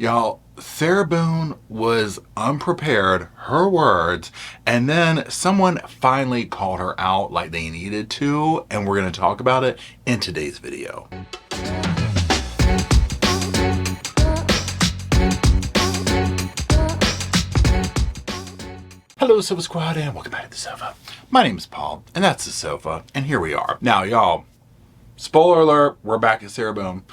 Y'all, Sarah Boone was unprepared, her words, and then someone finally called her out like they needed to, and we're going to talk about it in today's video. Hello, Sofa Squad, and welcome back to the sofa. My name is Paul, and that's the sofa, and here we are. Now, y'all, spoiler alert, we're back at Sarah Boone.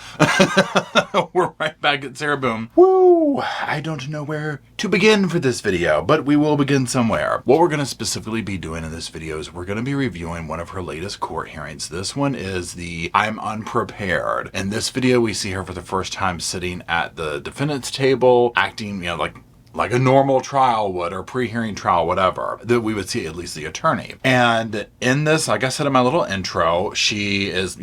We're right back at Sarah Boone. Woo! I don't know where to begin for this video, but we will begin somewhere. What we're going to specifically be doing in this video is we're going to be reviewing one of her latest court hearings. This one is the I'm Unprepared. In this video, we see her for the first time sitting at the defendant's table, acting, like a normal trial would, or pre-hearing trial, whatever, that we would see at least the attorney. And in this, like I said in my little intro, she is,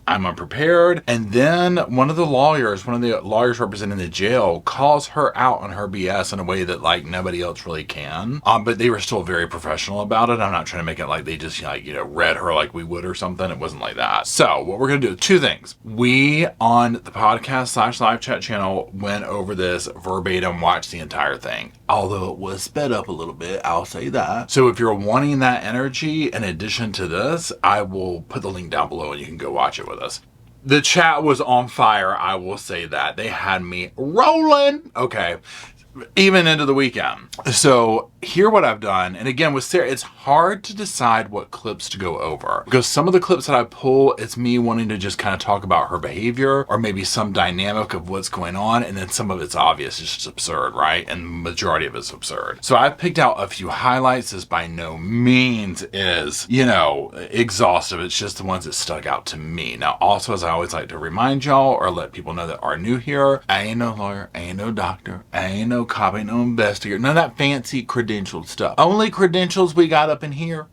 I'm unprepared. And then one of the lawyers representing the jail calls her out on her BS in a way that like nobody else really can. But they were still very professional about it. I'm not trying to make it like they just read her like we would or something. It wasn't like that. So what we're going to do, two things. We on the podcast / live chat channel went over this verbatim, watched the entire thing. Although it was sped up a little bit, I'll say that. So if you're wanting that energy in addition to this, I will put the link down below and you can go watch it with us. The chat was on fire, I will say that. They had me rolling. Okay. Even into the weekend. So here what I've done, and again with Sarah, it's hard to decide what clips to go over because some of the clips that I pull, it's me wanting to just kind of talk about her behavior or maybe some dynamic of what's going on, and then some of it's obvious, it's just absurd, right? And the majority of it's absurd. So I've picked out a few highlights. This by no means is, exhaustive. It's just the ones that stuck out to me. Now also, as I always like to remind y'all or let people know that are new here, I ain't no lawyer, I ain't no doctor, I ain't no cop, ain't no investigator, none of that fancy credentialed stuff. Only credentials we got up in here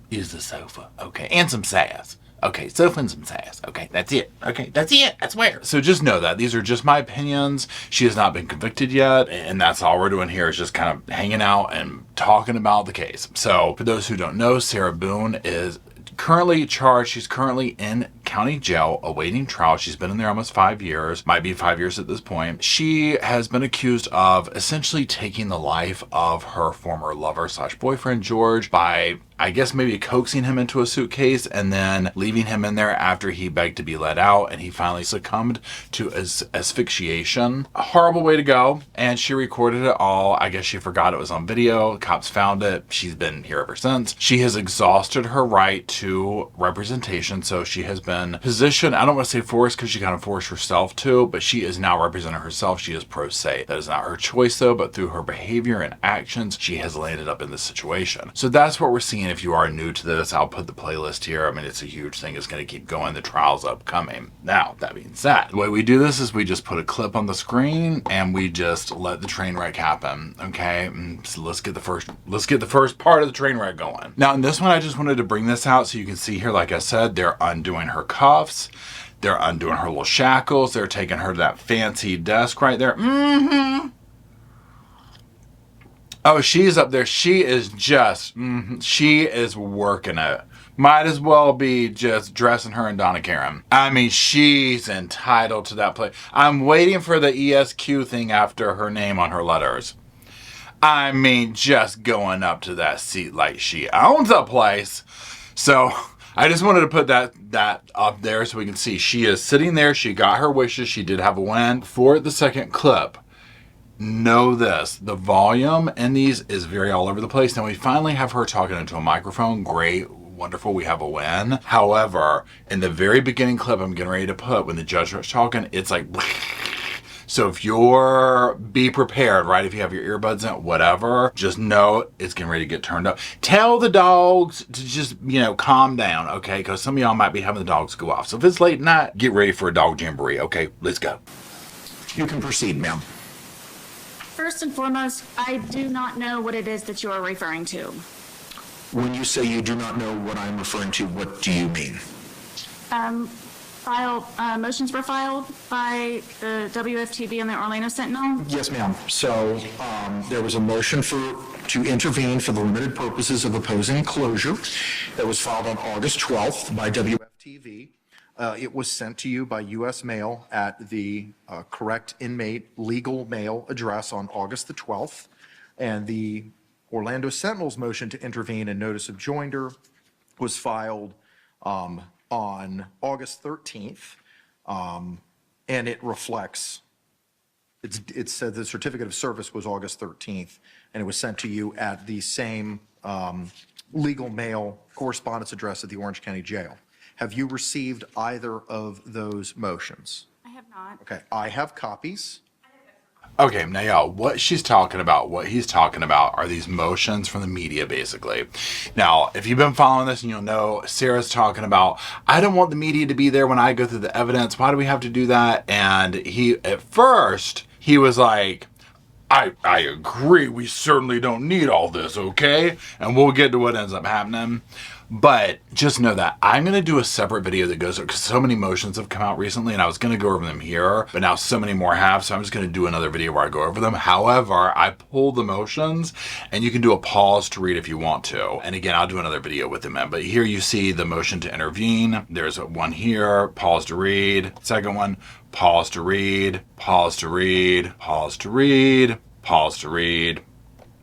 is the sofa, okay, and some sass. Okay, sofa and some sass. Okay, that's it. Okay, that's it. That's where. So just know that these are just my opinions. She has not been convicted yet, and that's all we're doing here is just kind of hanging out and talking about the case. So for those who don't know, Sarah Boone is currently charged. She's currently in county jail awaiting trial. She's been in there almost 5 years, might be 5 years at this point. She has been accused of essentially taking the life of her former lover / boyfriend, George, by I guess maybe coaxing him into a suitcase and then leaving him in there after he begged to be let out, and he finally succumbed to asphyxiation. A horrible way to go, and she recorded it all. I guess she forgot it was on video. Cops found it. She's been here ever since. She has exhausted her right to representation, so she has been positioned, I don't want to say forced because she kind of forced herself to, but she is now representing herself. She is pro se. That is not her choice though, but through her behavior and actions, she has landed up in this situation. So that's what we're seeing. If you are new to this, I'll put the playlist here. I mean, it's a huge thing. It's going to keep going. The trial's upcoming. Now, that being said, the way we do this is we just put a clip on the screen and we just let the train wreck happen. Okay, so let's get the first part of the train wreck going. Now, in this one, I just wanted to bring this out so you can see here. Like I said, they're undoing her cuffs. They're undoing her little shackles. They're taking her to that fancy desk right there. Oh, she's up there. She is just, she is working it. Might as well be just dressing her in Donna Karan. I mean, she's entitled to that place. I'm waiting for the ESQ thing after her name on her letters. I mean, just going up to that seat like she owns a place. So I just wanted to put that up there so we can see she is sitting there. She got her wishes. She did have a win. For the second clip, know this, the volume in these is very all over the place. Now we finally have her talking into a microphone. Great, wonderful, we have a win. However, in the very beginning clip I'm getting ready to put, when the judge starts talking, it's like so if be prepared, right? If you have your earbuds in, whatever, just know it's getting ready to get turned up. Tell the dogs to just, calm down, okay? Because some of y'all might be having the dogs go off. So if it's late night, get ready for a dog jamboree, okay? Let's go. You can proceed, ma'am. First and foremost, I do not know what it is that you are referring to. When you say you do not know what I'm referring to, what do you mean? Motions were filed by the WFTB and the Orlando Sentinel. Yes, ma'am. So there was a motion to intervene for the limited purposes of opposing closure that was filed on August 12th by WFTV. It was sent to you by U.S. mail at the correct inmate legal mail address on August the 12th. And the Orlando Sentinel's motion to intervene and notice of joinder was filed on August 13th. And it reflects, it said the certificate of service was August 13th, and it was sent to you at the same legal mail correspondence address at the Orange County Jail. Have you received either of those motions? I have not. Okay, I have copies. Okay, now y'all, what she's talking about, what he's talking about are these motions from the media, basically. Now, if you've been following this and you'll know, Sarah's talking about, I don't want the media to be there when I go through the evidence. Why do we have to do that? And at first, he was like, I agree, we certainly don't need all this, okay? And we'll get to what ends up happening. But just know that I'm going to do a separate video that goes over, because so many motions have come out recently, and I was going to go over them here, but now so many more have, so I'm just going to do another video where I go over them. However, I pulled the motions, and you can do a pause to read if you want to. And again, I'll do another video with them in. But here you see the motion to intervene. There's one here, pause to read. Second one, pause to read, pause to read, pause to read, pause to read.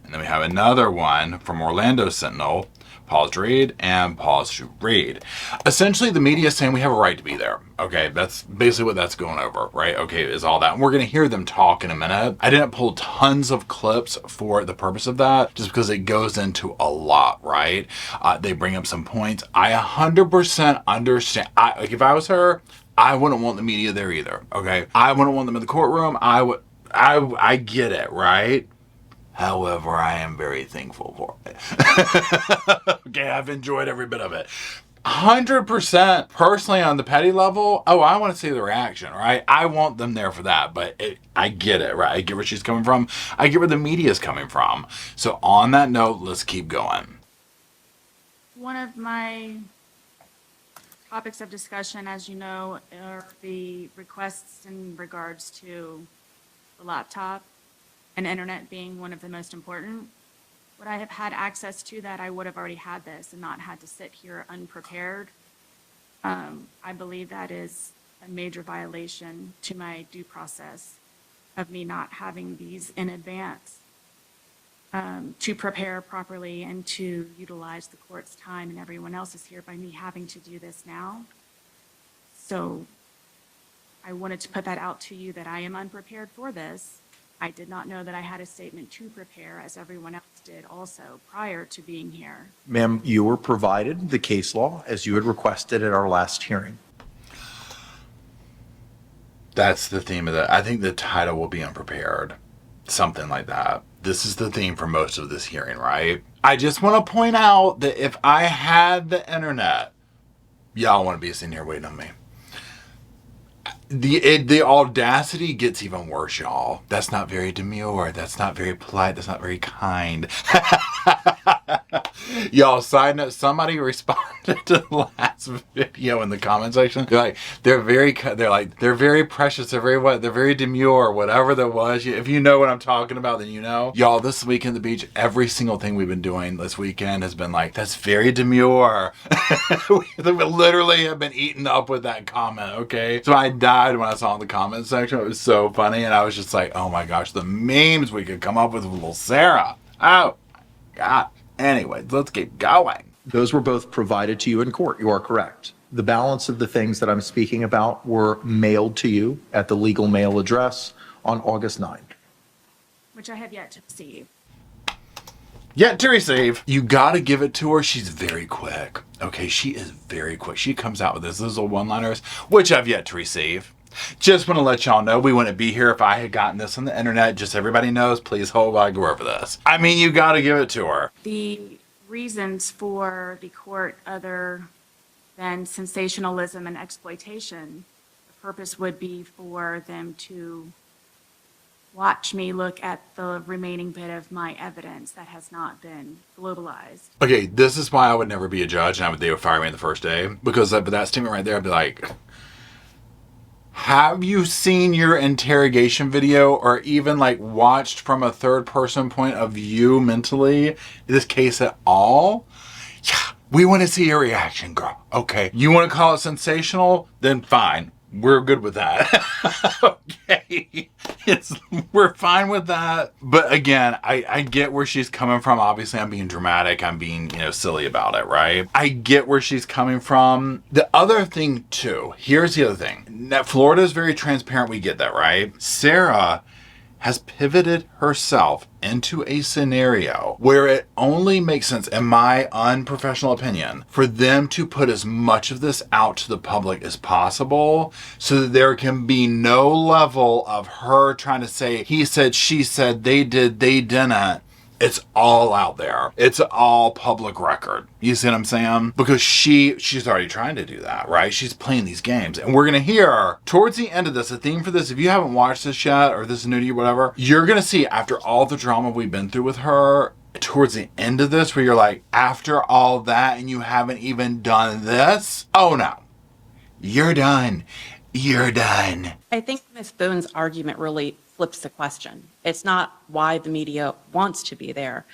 And then we have another one from Orlando Sentinel. Pause to read and pause to read. Essentially, the media is saying we have a right to be there. Okay, that's basically what that's going over, right? Okay, is all that. And we're going to hear them talk in a minute. I didn't pull tons of clips for the purpose of that, just because it goes into a lot, right? They bring up some points. I 100% understand. Like if I was her, I wouldn't want the media there either, okay? I wouldn't want them in the courtroom. I get it, right? However, I am very thankful for it. Okay, I've enjoyed every bit of it. 100% personally on the petty level, I want to see the reaction, right? I want them there for that, but I get it, right? I get where she's coming from. I get where the media is coming from. So on that note, let's keep going. One of my topics of discussion, as you know, are the requests in regards to the laptop and internet being one of the most important. Would I have had access to that, I would have already had this and not had to sit here unprepared. I believe that is a major violation to my due process of me not having these in advance to prepare properly and to utilize the court's time and everyone else's here by me having to do this now. So I wanted to put that out to you that I am unprepared for this. I did not know that I had a statement to prepare, as everyone else did also prior to being here. Ma'am, you were provided the case law as you had requested at our last hearing. That's the theme of that. I think the title will be unprepared. Something like that. This is the theme for most of this hearing, right? I just want to point out that if I had the internet, y'all want to be sitting here waiting on me. The audacity gets even worse, y'all. That's not very demure. That's not very polite. That's not very kind. Y'all, side note, somebody responded to the last video in the comment section. They're very precious. They're very demure, whatever that was. If you know what I'm talking about, then you know. Y'all, this weekend at the beach, every single thing we've been doing this weekend has been like, that's very demure. We literally have been eaten up with that comment, okay? So I died when I saw in the comment section. It was so funny, and I was just like, oh my gosh, the memes we could come up with little Sarah. Oh, God. Anyway, let's keep going. Those were both provided to you in court. You are correct. The balance of the things that I'm speaking about were mailed to you at the legal mail address on August 9th. Which I have yet to receive. Yet to receive. You gotta give it to her. She's very quick. Okay, she is very quick. She comes out with those little one-liners, which I've yet to receive. Just want to let y'all know we wouldn't be here if I had gotten this on the internet. Just everybody knows, please hold while I go over this. I mean, you got to give it to her. The reasons for the court other than sensationalism and exploitation, the purpose would be for them to watch me look at the remaining bit of my evidence that has not been globalized. Okay, this is why I would never be a judge, and they would fire me the first day. Because of that statement right there, I'd be like, have you seen your interrogation video or even watched from a third person point of view mentally this case at all? Yeah, We want to see your reaction, girl. Okay. You want to call it sensational? Then fine. We're good with that. Okay. We're fine with that. But again, I get where she's coming from. Obviously, I'm being dramatic. I'm being, silly about it, right? I get where she's coming from. The other thing, too, here's the other thing. Now, Florida is very transparent. We get that, right? Sarah has pivoted herself into a scenario where it only makes sense, in my unprofessional opinion, for them to put as much of this out to the public as possible so that there can be no level of her trying to say, he said, she said, they did, they didn't. It's all out there. It's all public record. You see what I'm saying? Because she's already trying to do that, right? She's playing these games. And we're going to hear towards the end of this, the theme for this, if you haven't watched this yet, or this is new to you, whatever, you're going to see after all the drama we've been through with her, towards the end of this, where you're like, after all that and you haven't even done this? Oh no. You're done. You're done. I think Ms. Boone's argument really flips the question. It's not why the media wants to be there.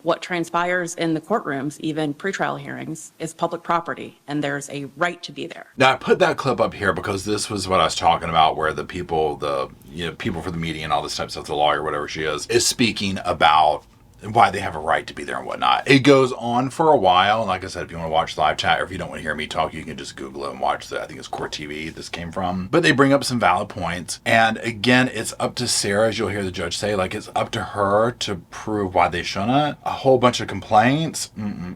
What transpires in the courtrooms, even pretrial hearings, is public property, and there's a right to be there. Now, I put that clip up here because this was what I was talking about, where the people, people for the media and all this type of stuff, the lawyer, whatever she is speaking about why they have a right to be there and whatnot. It goes on for a while. And like I said, if you want to watch the live chat or if you don't want to hear me talk, you can just Google it and watch I think it's Court TV this came from. But they bring up some valid points. And again, it's up to Sarah, as you'll hear the judge say, like it's up to her to prove why they shouldn't. A whole bunch of complaints,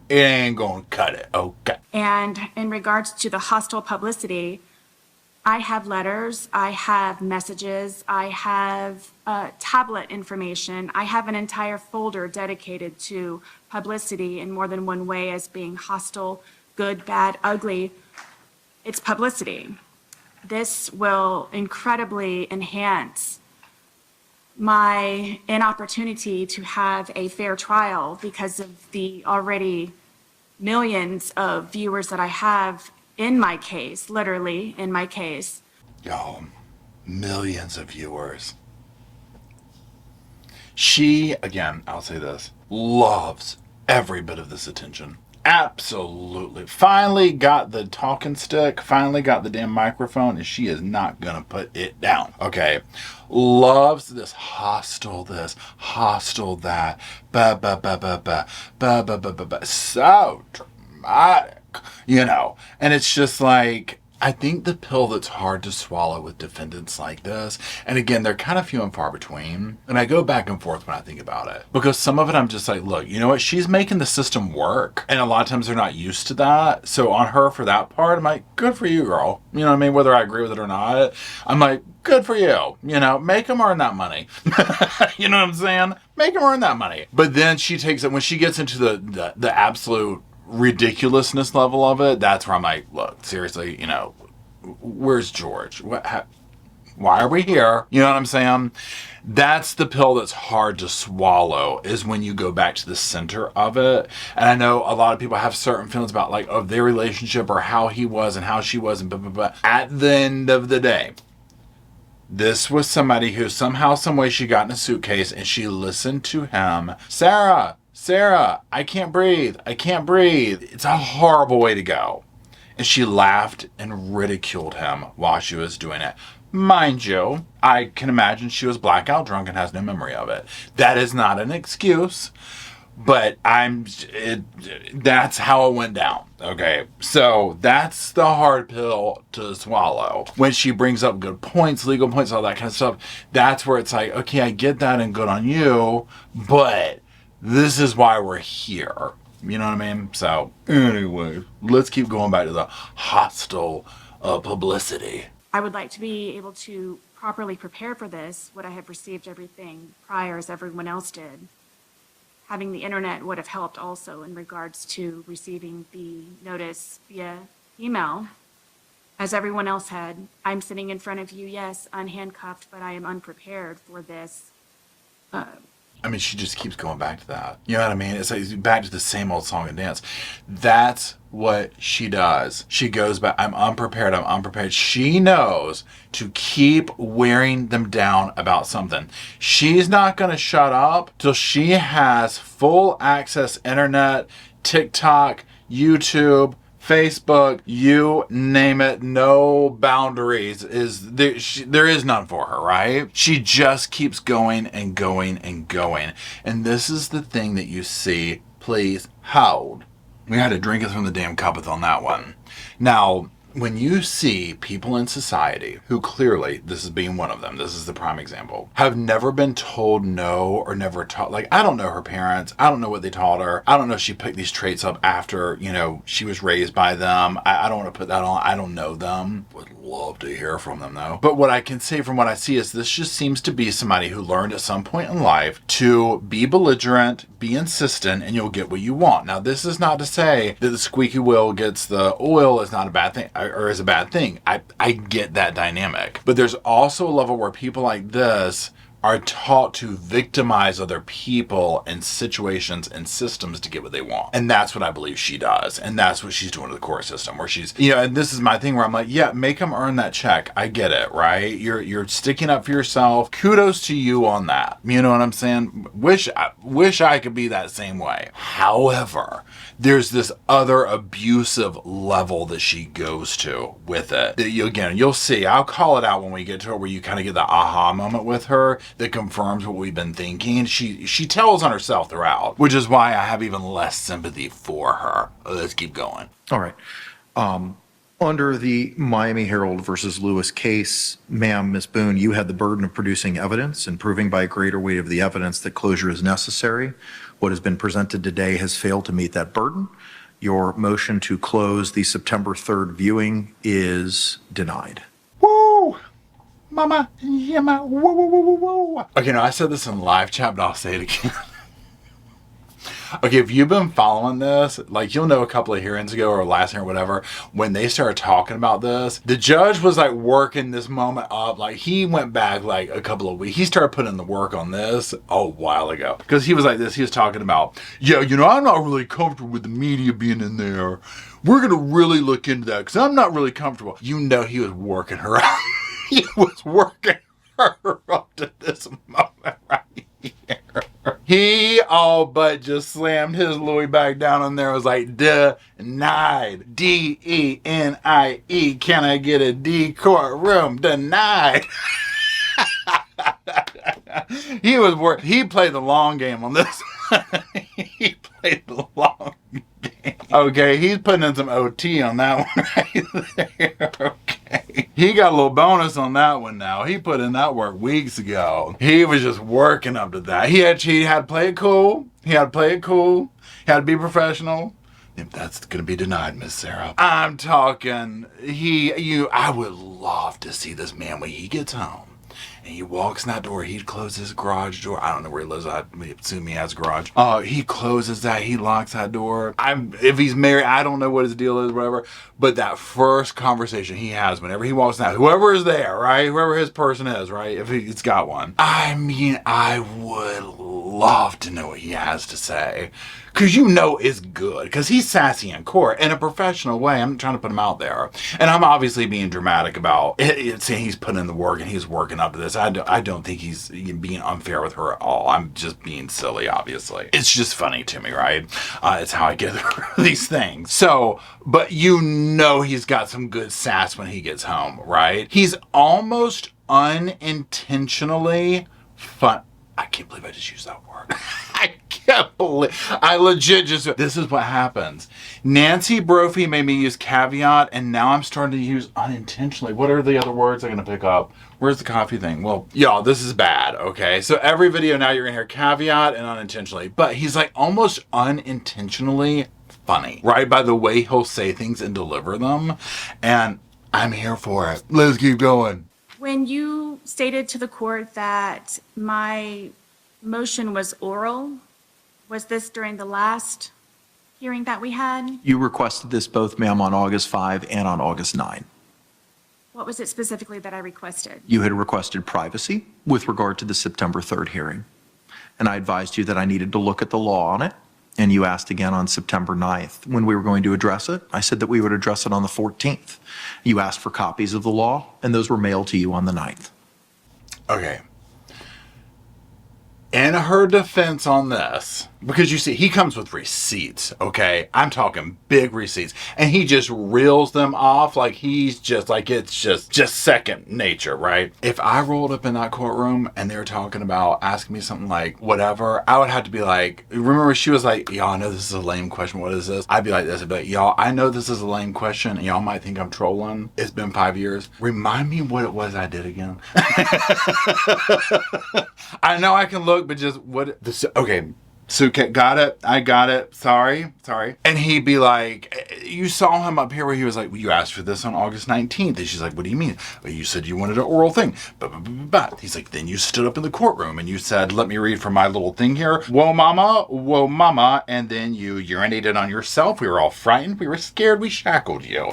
it ain't gonna cut it. Okay. And in regards to the hostile publicity, I have letters, I have messages, I have tablet information. I have an entire folder dedicated to publicity in more than one way as being hostile, good, bad, ugly. It's publicity. This will incredibly enhance my inopportunity to have a fair trial because of the already millions of viewers that I have in my case, literally in my case. Yo, millions of viewers. She, again, I'll say this, loves every bit of this attention. Absolutely. Finally got the talking stick, finally got the damn microphone, and she is not gonna put it down. Okay. Loves this, hostile that, so dramatic. And it's just like, I think the pill that's hard to swallow with defendants like this, and again, they're kind of few and far between, and I go back and forth when I think about it, because some of it I'm just like, look, you know what, she's making the system work, and a lot of times they're not used to that, so on her for that part, I'm like, good for you, girl, you know what I mean, whether I agree with it or not, I'm like, good for you, make them earn that money, you know what I'm saying, make them earn that money, but then she takes it, when she gets into the absolute ridiculousness level of it, that's where I'm like, look, seriously, where's George? Why are we here? You know what I'm saying? That's the pill that's hard to swallow, is when you go back to the center of it. And I know a lot of people have certain feelings about of their relationship or how he was and how she was and blah, blah, blah. At the end of the day, this was somebody who somehow, some way she got in a suitcase and she listened to him. Sarah, I can't breathe. It's a horrible way to go. And she laughed and ridiculed him while she was doing it. Mind you, I can imagine she was blackout drunk and has no memory of it. That is not an excuse, but that's how it went down. Okay, so that's the hard pill to swallow. When she brings up good points, legal points, all that kind of stuff, that's where it's like, okay, I get that and good on you, but this is why we're here. You know what I mean? So anyway, let's keep going back to the hostile publicity. I would like to be able to properly prepare for this. Would I have received everything prior as everyone else did? Having the internet would have helped also in regards to receiving the notice via email, as everyone else had. I'm sitting in front of you, yes, unhandcuffed, but I am unprepared for this. She just keeps going back to that. You know what I mean? It's like back to the same old song and dance. That's what she does. She goes back, I'm unprepared. She knows to keep wearing them down about something. She's not going to shut up till she has full access internet, TikTok, YouTube, Facebook, you name it, no boundaries. There is none for her, right? She just keeps going and going and going. And this is the thing that you see. Please hold. We had to drink it from the damn cup on that one. Now, when you see people in society who clearly, this is being one of them, this is the prime example, have never been told no or never taught, like, I don't know her parents. I don't know what they taught her. I don't know if she picked these traits up after, she was raised by them. I don't want to put that on. I don't know them. Would love to hear from them though. But what I can say from what I see is this just seems to be somebody who learned at some point in life to be belligerent, be insistent, and you'll get what you want. Now, this is not to say that the squeaky wheel gets the oil is not a bad thing. Or is a bad thing. I get that dynamic. But there's also a level where people like this are taught to victimize other people and situations and systems to get what they want. And that's what I believe she does. And that's what she's doing to the court system, where she's, and this is my thing where I'm like, yeah, make them earn that check. I get it, right? You're sticking up for yourself. Kudos to you on that. You know what I'm saying? Wish I could be that same way. However, there's this other abusive level that she goes to with it. That you'll see. I'll call it out when we get to it, where you kind of get the aha moment with her that confirms what we've been thinking. She tells on herself throughout, which is why I have even less sympathy for her. Let's keep going. All right. Under the Miami Herald versus Lewis case, ma'am, Ms. Boone, you had the burden of producing evidence and proving by a greater weight of the evidence that closure is necessary. What has been presented today has failed to meet that burden. Your motion to close the September 3rd viewing is denied. Woo! Mama, yeah, woo, woo, woo, woo, woo. Okay, no, I said this in live chat, but I'll say it again. Okay, if you've been following this, like, you'll know a couple of hearings ago or last hearing or whatever, when they started talking about this, the judge was like working this moment up. Like, he went back like a couple of weeks. He started putting in the work on this a while ago, because he was like this. He was talking about, I'm not really comfortable with the media being in there. We're going to really look into that because I'm not really comfortable. He was working her out. He was working her up to this moment right here. He all but just slammed his Louis back down on there. Was like, denied. D-E-N-I-E. Can I get a D courtroom? Denied. He played the long game on this. He played the long game. Okay, he's putting in some OT on that one right there. Okay. He got a little bonus on that one now. He put in that work weeks ago. He was just working up to that. He had to play it cool. He had to be professional. If that's going to be denied, Miss Sarah. I'm talking, I would love to see this man when he gets home. And he walks in that door. He'd close his garage door. I don't know where he lives. I assume he has a garage. He closes that. He locks that door. If he's married, I don't know what his deal is, whatever. But that first conversation he has whenever he walks in, whoever is there, right? Whoever his person is, right? If he's got one. I mean, I would love to know what he has to say. Because it's good. Because he's sassy in court in a professional way. I'm trying to put him out there. And I'm obviously being dramatic about it, saying he's putting in the work and he's working up to this. I don't think he's being unfair with her at all. I'm just being silly, obviously. It's just funny to me, right? It's how I get through these things. So, but he's got some good sass when he gets home, right? He's almost unintentionally fun. I can't believe I just used that word. I legit this is what happens. Nancy Brophy made me use caveat, and now I'm starting to use unintentionally. What are the other words I'm going to pick up? Where's the coffee thing? Well, y'all, this is bad, okay? So every video now you're going to hear caveat and unintentionally, but he's like almost unintentionally funny, right? By the way he'll say things and deliver them, and I'm here for it. Let's keep going. When you stated to the court that my motion was oral, was this during the last hearing that we had? You requested this both, ma'am, on August 5 and on August 9. What was it specifically that I requested? You had requested privacy with regard to the September 3rd hearing. And I advised you that I needed to look at the law on it. And you asked again on September 9th when we were going to address it. I said that we would address it on the 14th. You asked for copies of the law, and those were mailed to you on the 9th. Okay. In her defense on this, because you see, he comes with receipts, okay? I'm talking big receipts. And he just reels them off like he's just like, it's just second nature, right? If I rolled up in that courtroom and they were talking about asking me something like whatever, I would have to be like, remember she was like, y'all, I know this is a lame question. What is this? I'd be like this. I'd be like, y'all, I know this is a lame question and y'all might think I'm trolling. It's been 5 years. Remind me what it was I did again. I know I can look, but just what this, okay. Suitcase, got it. I got it. Sorry. And he'd be like, you saw him up here where he was like, well, you asked for this on August 19th. And she's like, what do you mean? Well, you said you wanted an oral thing. But he's like, then you stood up in the courtroom and you said, let me read from my little thing here. Whoa, mama. And then you urinated on yourself. We were all frightened. We were scared. We shackled you.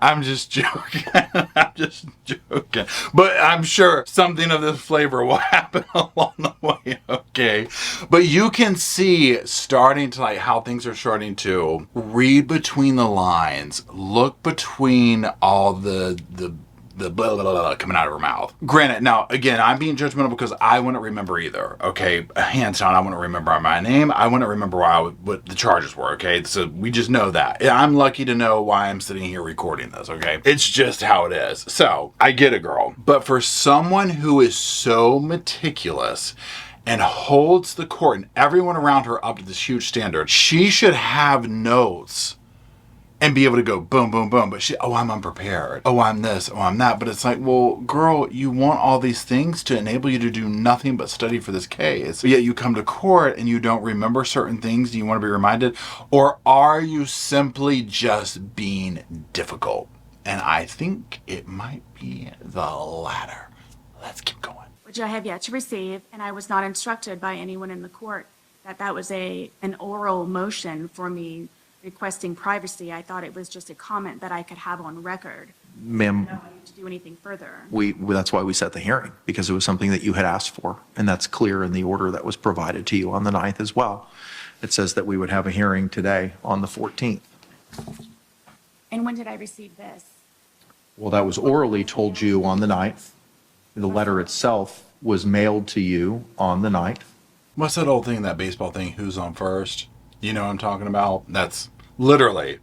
I'm just joking. But I'm sure something of this flavor will happen along the way, okay? But you can see starting to like how things are starting to read between the lines, look between all the blah, blah, blah coming out of her mouth. Granted, now, again, I'm being judgmental because I wouldn't remember either, okay? Hands down, I wouldn't remember my name. I wouldn't remember what the charges were, okay? So we just know that. I'm lucky to know why I'm sitting here recording this, okay? It's just how it is. So, I get it, girl. But for someone who is so meticulous and holds the court and everyone around her up to this huge standard, she should have notes and be able to go boom, boom, boom. But I'm unprepared. Oh, I'm this. Oh, I'm that. But it's like, well, girl, you want all these things to enable you to do nothing but study for this case. But yet you come to court and you don't remember certain things. Do you want to be reminded? Or are you simply just being difficult? And I think it might be the latter. Let's keep going. Which I have yet to receive, and I was not instructed by anyone in the court that was an oral motion for me requesting privacy. I thought it was just a comment that I could have on record. Ma'am, I don't need to do anything further. that's why we set the hearing, because it was something that you had asked for, and that's clear in the order that was provided to you on the 9th as well. It says that we would have a hearing today on the 14th. And when did I receive this? Well, that was orally told you on the 9th. The letter itself was mailed to you on the 9th. What's that old thing, that baseball thing, who's on first? You know what I'm talking about? That's literally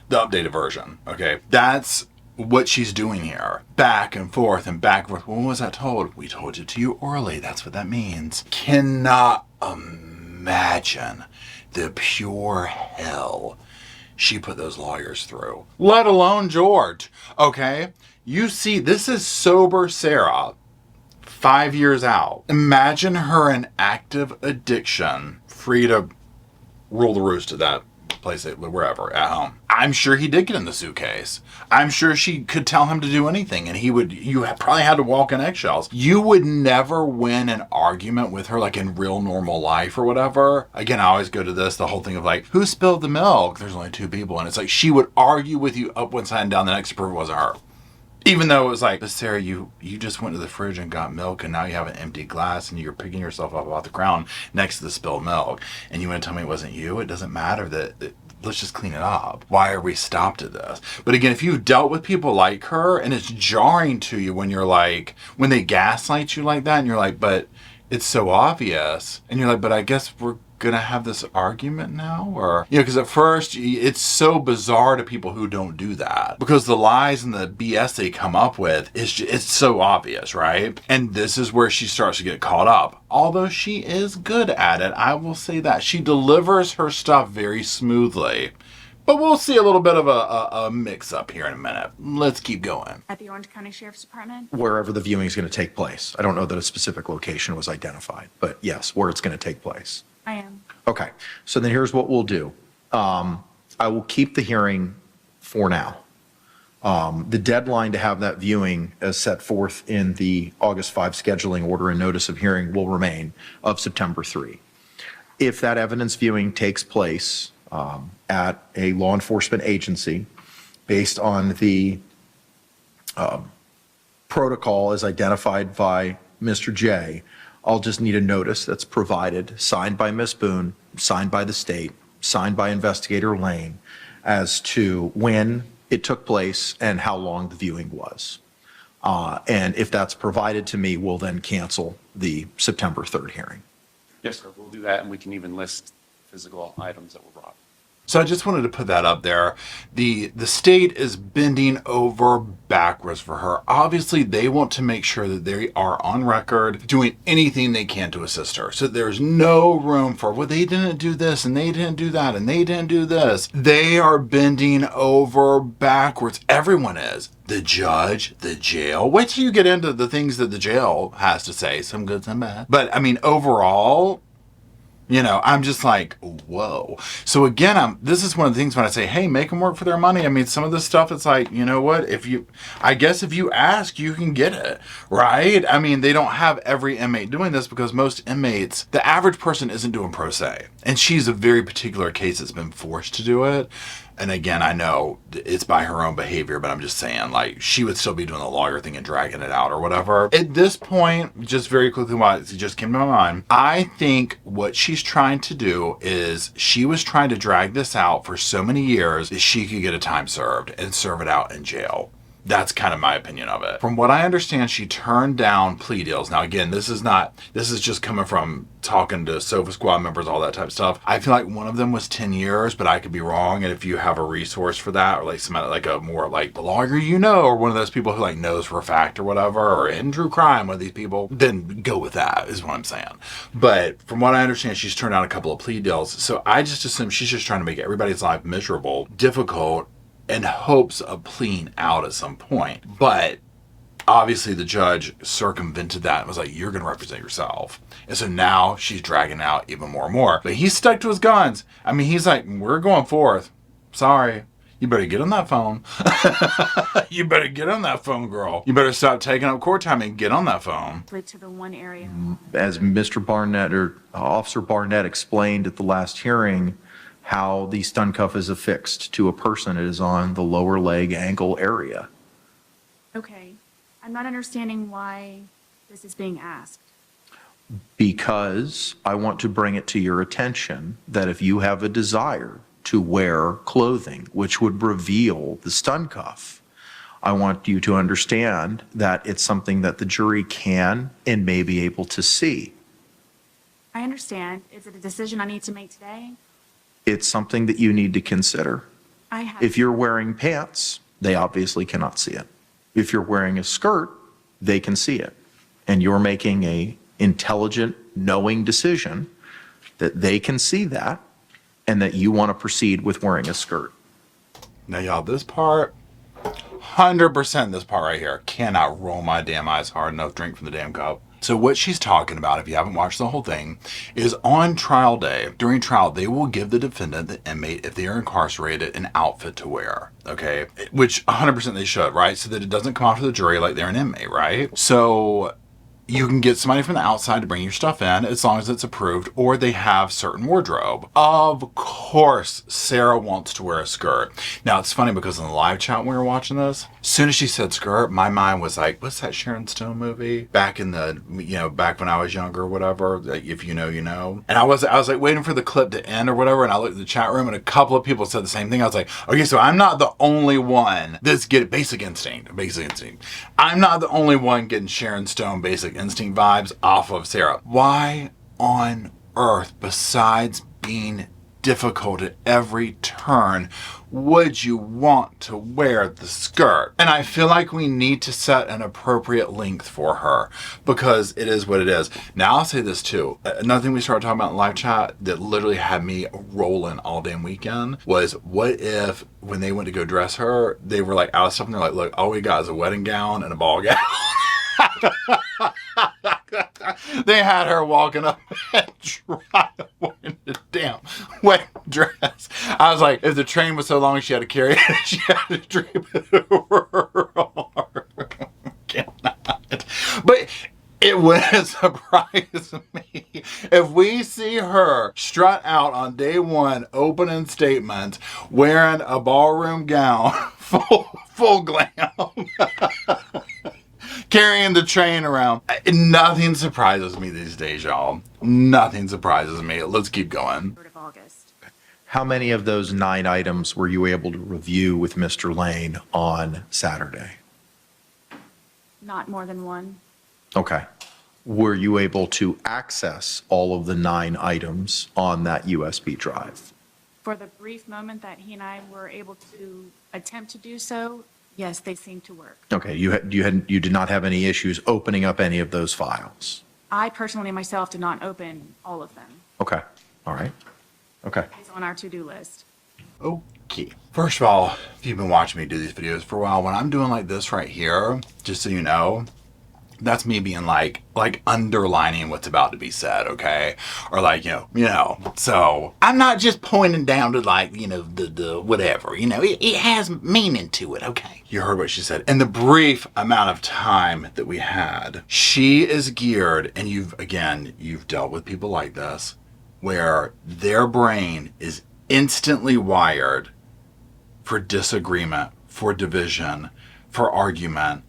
the updated version, okay? That's what she's doing here. Back and forth and back and forth. When was that told? We told it to you orally. That's what that means. Cannot imagine the pure hell she put those lawyers through. Let alone George, okay? You see, this is sober Sarah, 5 years out. Imagine her in active addiction, free to rule the roost at that place, wherever, at home. I'm sure he did get in the suitcase. I'm sure she could tell him to do anything, and you probably had to walk in eggshells. You would never win an argument with her like in real normal life or whatever. Again, I always go to the whole thing of like, who spilled the milk? There's only two people, and it's like she would argue with you up one side and down the next to prove it wasn't her. Even though it was like, but Sarah, you just went to the fridge and got milk, and now you have an empty glass, and you're picking yourself up off the ground next to the spilled milk, and you want to tell me it wasn't you? It doesn't matter that let's just clean it up. Why are we stopped at this? But again, if you've dealt with people like her, and it's jarring to you when you're like, when they gaslight you like that, and you're like, but it's so obvious, and you're like, but I guess we're gonna have this argument now, or because at first it's so bizarre to people who don't do that, because the lies and the BS they come up with it's so obvious, right? And this is where she starts to get caught up. Although she is good at it, I will say that she delivers her stuff very smoothly. But we'll see a little bit of a mix up here in a minute. Let's keep going. At the Orange County Sheriff's Department? Wherever the viewing is going to take place. I don't know that a specific location was identified, but yes, where it's going to take place. I am. Okay, so then here's what we'll do. I will keep the hearing for now. The deadline to have that viewing as set forth in the August 5 scheduling order and notice of hearing will remain of September 3. If that evidence viewing takes place at a law enforcement agency based on the protocol as identified by Mr. J, I'll just need a notice that's provided, signed by Ms. Boone, signed by the state, signed by Investigator Lane, as to when it took place and how long the viewing was. And if that's provided to me, we'll then cancel the September 3rd hearing. Yes, sir, we'll do that, and we can even list physical items that were brought. So I just wanted to put that up there. The state is bending over backwards for her. Obviously, they want to make sure that they are on record doing anything they can to assist her. So there's no room for, well, they didn't do this and they didn't do that and they didn't do this. They are bending over backwards. Everyone is. The judge, the jail. Wait till you get into the things that the jail has to say. Some good, some bad. But I mean, overall, you know, I'm just like, whoa. So again, this is one of the things when I say, hey, make them work for their money. I mean, some of this stuff, it's like, you know what? I guess if you ask, you can get it, right? I mean, they don't have every inmate doing this because most inmates, the average person isn't doing pro se. And she's a very particular case that's been forced to do it. And again, I know it's by her own behavior, but I'm just saying, like, she would still be doing the lawyer thing and dragging it out or whatever. At this point, just very quickly, while it just came to my mind, I think what she's trying to do is she was trying to drag this out for so many years that she could get a time served and serve it out in jail. That's kind of my opinion of it. From what I understand, she turned down plea deals. Now, again, this is just coming from talking to Sofa Squad members, all that type of stuff. I feel like one of them was 10 years, but I could be wrong. And if you have a resource for that, or like somebody like a more like the lawyer, you know, or one of those people who like knows for a fact or whatever, or in true crime, one of these people, then go with that is what I'm saying. But from what I understand, she's turned down a couple of plea deals. So I just assume she's just trying to make everybody's life miserable, difficult, in hopes of pleading out at some point. But obviously the judge circumvented that and was like, you're going to represent yourself. And so now she's dragging out even more and more. But he's stuck to his guns. I mean, he's like, we're going forth. Sorry. You better get on that phone. You better get on that phone, girl. You better stop taking up court time and get on that phone. To the one area. As Mr. Barnett or Officer Barnett explained at the last hearing, how the stun cuff is affixed to a person. It is on the lower leg ankle area. Okay. I'm not understanding why this is being asked. Because I want to bring it to your attention that if you have a desire to wear clothing which would reveal the stun cuff, I want you to understand that it's something that the jury can and may be able to see. I understand. Is it a decision I need to make today? It's something that you need to consider. If you're wearing pants, they obviously cannot see it. If you're wearing a skirt, they can see it. And you're making a intelligent, knowing decision that they can see that and that you want to proceed with wearing a skirt. Now, y'all, this part, 100% this part right here, cannot roll my damn eyes hard enough, drink from the damn cup. So what she's talking about, if you haven't watched the whole thing, is on trial day, during trial, they will give the defendant, the inmate, if they are incarcerated, an outfit to wear, okay? Which 100% they should, right? So that it doesn't come off to the jury like they're an inmate, right? So you can get somebody from the outside to bring your stuff in as long as it's approved, or they have certain wardrobe. Of course, Sarah wants to wear a skirt. Now, it's funny because in the live chat when we were watching this, as soon as she said skirt, my mind was like, what's that Sharon Stone movie? Back in the, back when I was younger or whatever, like, if you know, you know. And I was like waiting for the clip to end or whatever, and I looked at the chat room and a couple of people said the same thing. I was like, okay, so I'm not the only one that's getting Basic Instinct. I'm not the only one getting Sharon Stone Basic Instinct vibes off of Sarah. Why on earth, besides being difficult at every turn, would you want to wear the skirt? And I feel like we need to set an appropriate length for her because it is what it is. Now, I'll say this too. Another thing we started talking about in live chat that literally had me rolling all damn weekend was, what if when they went to go dress her, they were like out of stuff and they're like, look, all we got is a wedding gown and a ball gown. They had her walking up and trying to wear the damn wedding dress. I was like, if the train was so long she had to carry it, she had to drape it over her arm. Cannot. But it wouldn't surprise me if we see her strut out on day one, opening statement, wearing a ballroom gown, full glam. Carrying the train around. Nothing surprises me these days, y'all. Nothing surprises me. Let's keep going. 3rd of August. How many of those 9 items were you able to review with Mr. Lane on Saturday? not more than one. Okay. Were you able to access all of the 9 items on that USB drive? For the brief moment that he and I were able to attempt to do so, yes, they seemed to work. Okay, you did not have any issues opening up any of those files? I personally myself did not open all of them. Okay, all right, okay. It's on our to-do list. Okay. First of all, if you've been watching me do these videos for a while, when I'm doing like this right here, just so you know, that's me being like underlining what's about to be said, okay? Or like, you know, so I'm not just pointing down to like, the whatever, it has meaning to it, okay? You heard what she said. In the brief amount of time that we had, she is geared, and you've dealt with people like this, where their brain is instantly wired for disagreement, for division, for argument,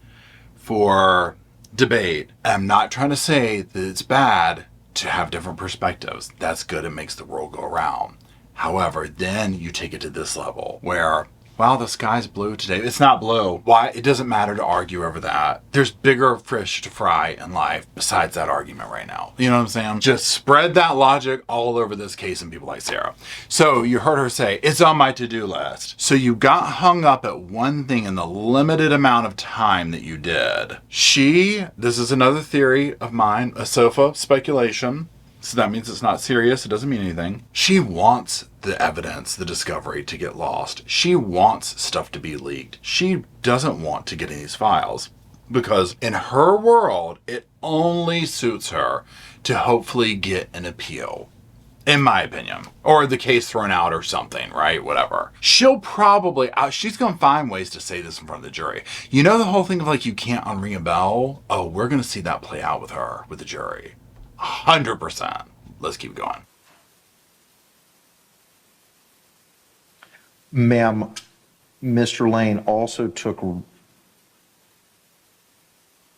for debate. I'm not trying to say that it's bad to have different perspectives. That's good. It makes the world go around. However, then you take it to this level where, well, the sky's blue today. It's not blue. Why? It doesn't matter to argue over that. There's bigger fish to fry in life besides that argument right now. You know what I'm saying? Just spread that logic all over this case and people like Sarah. So you heard her say, it's on my to-do list. So you got hung up at one thing in the limited amount of time that you did. This is another theory of mine, a sofa speculation. So that means it's not serious. It doesn't mean anything. She wants the evidence, the discovery to get lost. She wants stuff to be leaked. She doesn't want to get in these files because in her world, it only suits her to hopefully get an appeal, in my opinion, or the case thrown out or something, right? Whatever. She'll probably, she's going to find ways to say this in front of the jury. You know the whole thing of like, you can't unring a bell? Oh, we're going to see that play out with her, with the jury. 100%. Let's keep going. Ma'am, Mr. Lane also took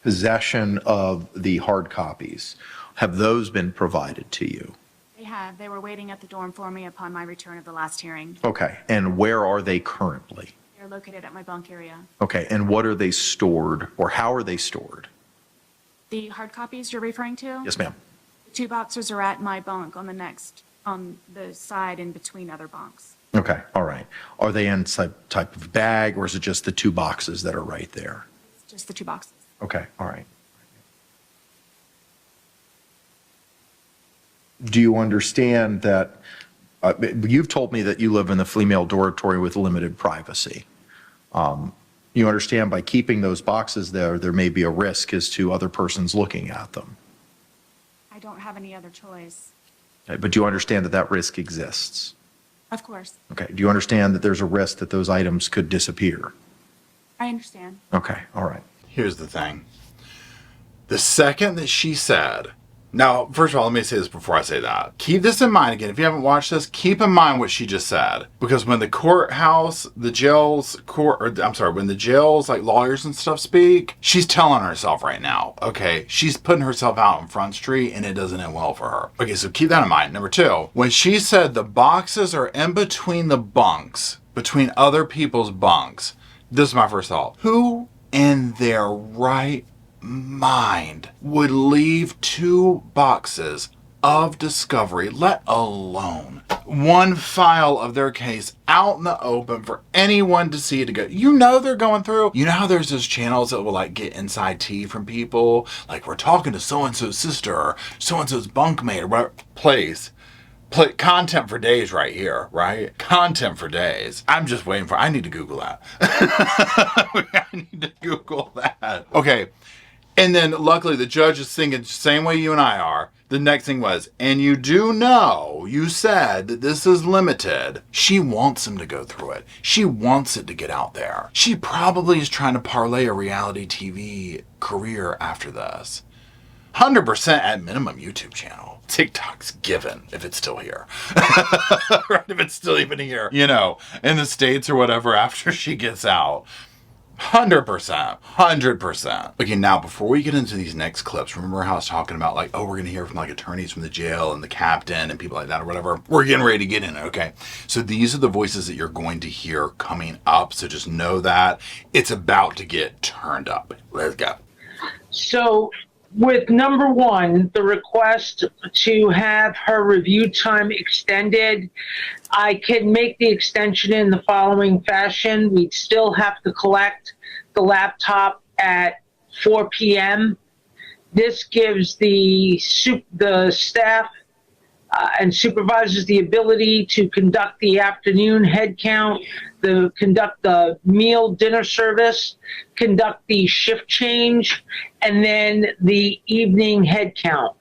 possession of the hard copies. Have those been provided to you? They have. They were waiting at the dorm for me upon my return of the last hearing. Okay, and where are they currently? They're located at my bunk area. Okay, and what are they stored, or how are they stored? The hard copies you're referring to? Yes, ma'am. The 2 boxes are at my bunk on the side in between other bunks. Okay, all right. Are they in some type of bag, or is it just the 2 boxes that are right there? It's just the 2 boxes. Okay, all right. Do you understand that, you've told me that you live in the female dormitory with limited privacy. You understand by keeping those boxes there may be a risk as to other persons looking at them. I don't have any other choice. Okay, but do you understand that that risk exists? Of course. Okay, do you understand that there's a risk that those items could disappear? I understand. Okay, all right. Here's the thing. The second that she said, now, first of all, let me say this before I say that. Keep this in mind again. If you haven't watched this, keep in mind what she just said. Because when the courthouse, the jails, when the jails, like lawyers and stuff speak, she's telling herself right now, okay, she's putting herself out on Front Street and it doesn't end well for her. Okay, so keep that in mind. Number 2, when she said the boxes are in between the bunks, between other people's bunks, this is my first thought. Who in their right mind would leave 2 boxes of discovery, let alone 1 file of their case out in the open for anyone to see to go? You know they're going through. You know how there's those channels that will like get inside tea from people? Like, we're talking to so-and-so's sister or so-and-so's bunkmate or whatever. Place content for days right here, right? Content for days. I'm just waiting for, I need to Google that. I need to Google that. Okay. And then luckily the judge is thinking the same way you and I are. The next thing was, and you do know, you said that this is limited. She wants him to go through it. She wants it to get out there. She probably is trying to parlay a reality TV career after this. 100% at minimum YouTube channel. TikTok's given if it's still here. Right? If it's still even here, in the States or whatever after she gets out. 100%. Okay, now before we get into these next clips, remember how I was talking about like, oh, we're going to hear from like attorneys from the jail and the captain and people like that or whatever. We're getting ready to get in it, okay? So these are the voices that you're going to hear coming up. So just know that it's about to get turned up. Let's go. So with number one, the request to have her review time extended, I can make the extension in the following fashion. We'd still have to collect the laptop at 4 p.m. This gives the staff and supervisors the ability to conduct the afternoon head count, conduct the meal dinner service, conduct the shift change, and then the evening head count.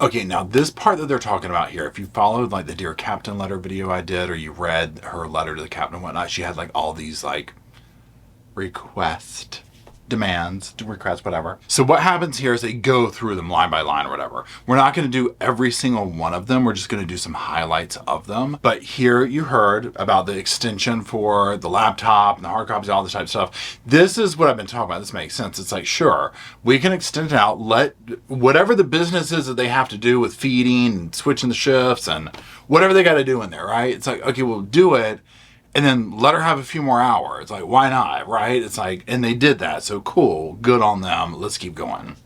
Okay, now this part that they're talking about here, if you followed like the Dear Captain letter video I did, or you read her letter to the captain and whatnot, she had like all these like demands, requests, whatever. So what happens here is they go through them line by line or whatever. We're not going to do every single one of them. We're just going to do some highlights of them. But here you heard about the extension for the laptop and the hard copies, all this type of stuff. This is what I've been talking about. This makes sense. It's like, sure, we can extend it out. Let whatever the business is that they have to do with feeding and switching the shifts and whatever they got to do in there, right? It's like, okay, we'll do it. And then let her have a few more hours. It's like, why not, right? It's like, and they did that. So cool. Good on them. Let's keep going.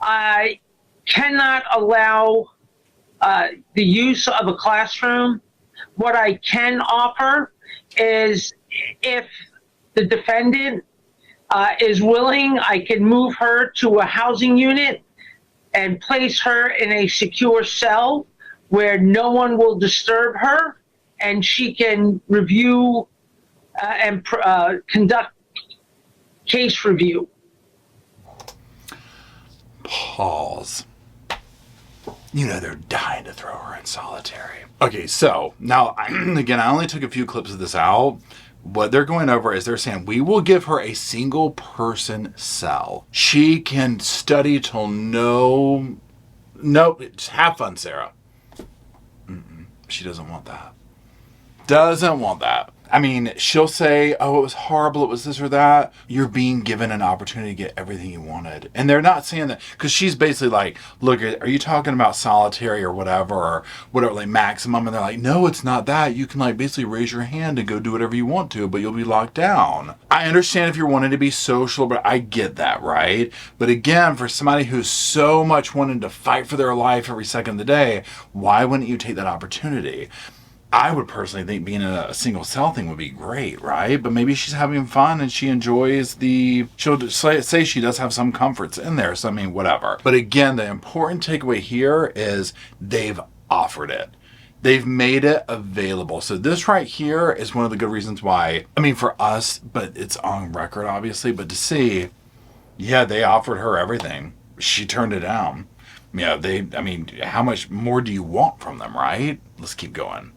I cannot allow the use of a classroom. What I can offer is if the defendant is willing, I can move her to a housing unit and place her in a secure cell where no one will disturb her, and she can review and conduct case review. Pause. You know they're dying to throw her in solitary. Okay, so now, again, I only took a few clips of this out. What they're going over is they're saying, we will give her a single person cell. She can study till nope, just have fun, Sarah. She doesn't want that. Doesn't want that. I mean, she'll say, oh, it was horrible, it was this or that. You're being given an opportunity to get everything you wanted. And they're not saying that, because she's basically like, look, are you talking about solitary or whatever, like maximum? And they're like, no, it's not that. You can like basically raise your hand and go do whatever you want to, but you'll be locked down. I understand if you're wanting to be social, but I get that, right? But again, for somebody who's so much wanting to fight for their life every second of the day, why wouldn't you take that opportunity? I would personally think being in a single cell thing would be great, right? But maybe she's having fun and she enjoys she'll say she does have some comforts in there. So, I mean, whatever. But again, the important takeaway here is they've offered it. They've made it available. So this right here is one of the good reasons why, I mean, for us, but it's on record, obviously, but to see, yeah, they offered her everything. She turned it down. Yeah, how much more do you want from them, right? Let's keep going.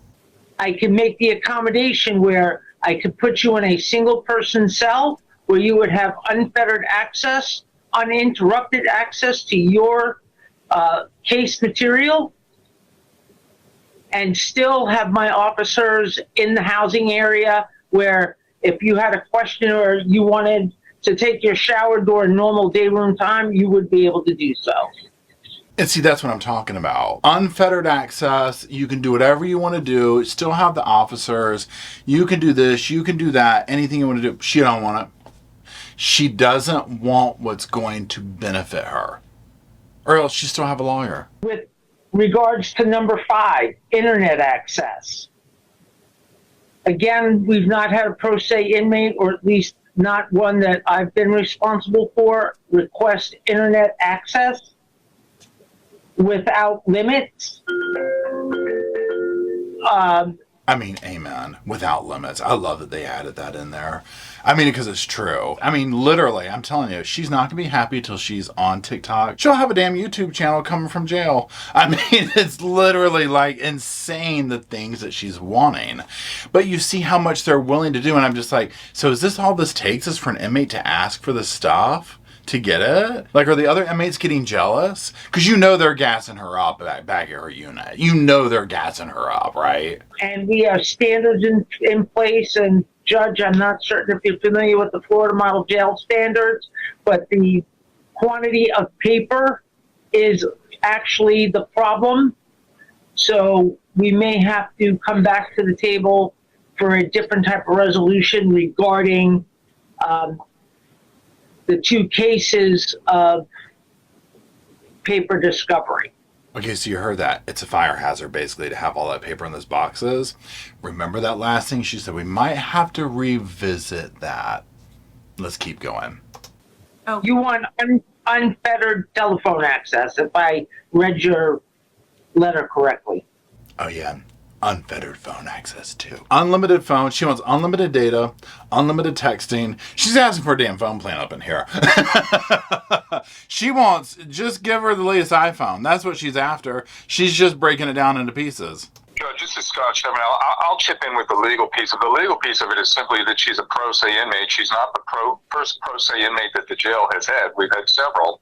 I can make the accommodation where I could put you in a single person cell where you would have unfettered access, uninterrupted access to your case material, and still have my officers in the housing area where if you had a question or you wanted to take your shower during normal day room time, you would be able to do so. And see, that's what I'm talking about. Unfettered access. You can do whatever you want to do. Still have the officers. You can do this. You can do that. Anything you want to do. She don't want it. She doesn't want what's going to benefit her. Or else she still have a lawyer. With regards to number 5, internet access. Again, we've not had a pro se inmate, or at least not one that I've been responsible for, request internet access without limits. I mean, amen. Without limits. I love that they added that in there. I mean, because it's true. I mean, literally, I'm telling you, she's not going to be happy till she's on TikTok. She'll have a damn YouTube channel coming from jail. I mean, it's literally like insane the things that she's wanting. But you see how much they're willing to do. And I'm just like, so is this all this takes is for an inmate to ask for this stuff? To get it? Like, are the other inmates getting jealous? Because you know they're gassing her up back at her unit. You know they're gassing her up, right? And we have standards in place. And Judge, I'm not certain if you're familiar with the Florida Model Jail standards, but the quantity of paper is actually the problem. So we may have to come back to the table for a different type of resolution regarding the the 2 cases of paper discovery. Okay, so you heard that. It's a fire hazard, basically, to have all that paper in those boxes. Remember that last thing? She said we might have to revisit that. Let's keep going. You want unfettered telephone access, if I read your letter correctly. Oh, yeah. Unfettered phone access, too. Unlimited phone. She wants unlimited data, unlimited texting. She's asking for a damn phone plan up in here. She wants, just give her the latest iPhone. That's what she's after. She's just breaking it down into pieces. Judge, this is Scott Chapman. I'll chip in with the legal piece. The legal piece of it is simply that she's a pro se inmate. She's not the first pro se inmate that the jail has had. We've had several.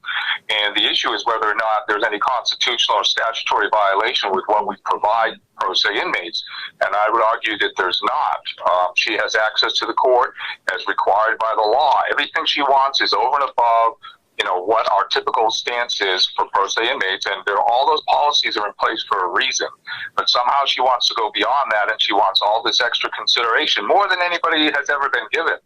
And the issue is whether or not there's any constitutional or statutory violation with what we provide pro se inmates. And I would argue that there's not. She has access to the court as required by the law. Everything she wants is over and above what our typical stance is for pro se inmates, and all those policies are in place for a reason. But somehow she wants to go beyond that, and she wants all this extra consideration, more than anybody has ever been given,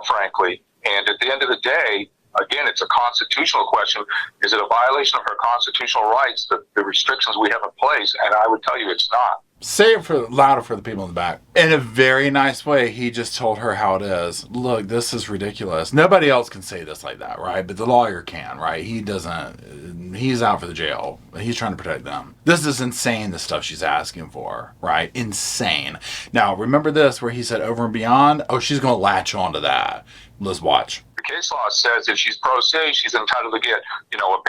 frankly. And at the end of the day, again, it's a constitutional question. Is it a violation of her constitutional rights, the restrictions we have in place? And I would tell you it's not. Say it louder for the people in the back. In a very nice way, he just told her how it is. Look, this is ridiculous. Nobody else can say this like that, right? But the lawyer can, right? He doesn't. He's out for the jail. He's trying to protect them. This is insane, the stuff she's asking for, right? Insane. Now, remember this, where he said over and beyond? Oh, she's going to latch on to that. Let's watch. The case law says if she's pro se, she's entitled to get, a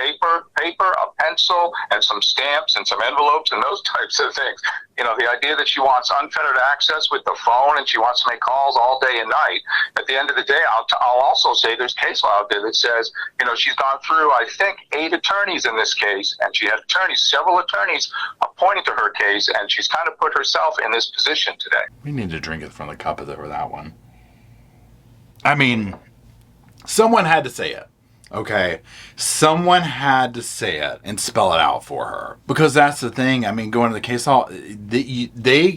paper, a pencil, and some stamps and some envelopes and those types of things. The idea that she wants unfettered access with the phone and she wants to make calls all day and night. At the end of the day, I'll also say there's case law out there that says, she's gone through, I think, 8 attorneys in this case, and she had several attorneys appointed to her case, and she's kind of put herself in this position today. We need to drink it from the cup over that one. I mean, someone had to say it, okay? Someone had to say it and spell it out for her. Because that's the thing. I mean, going to the case law,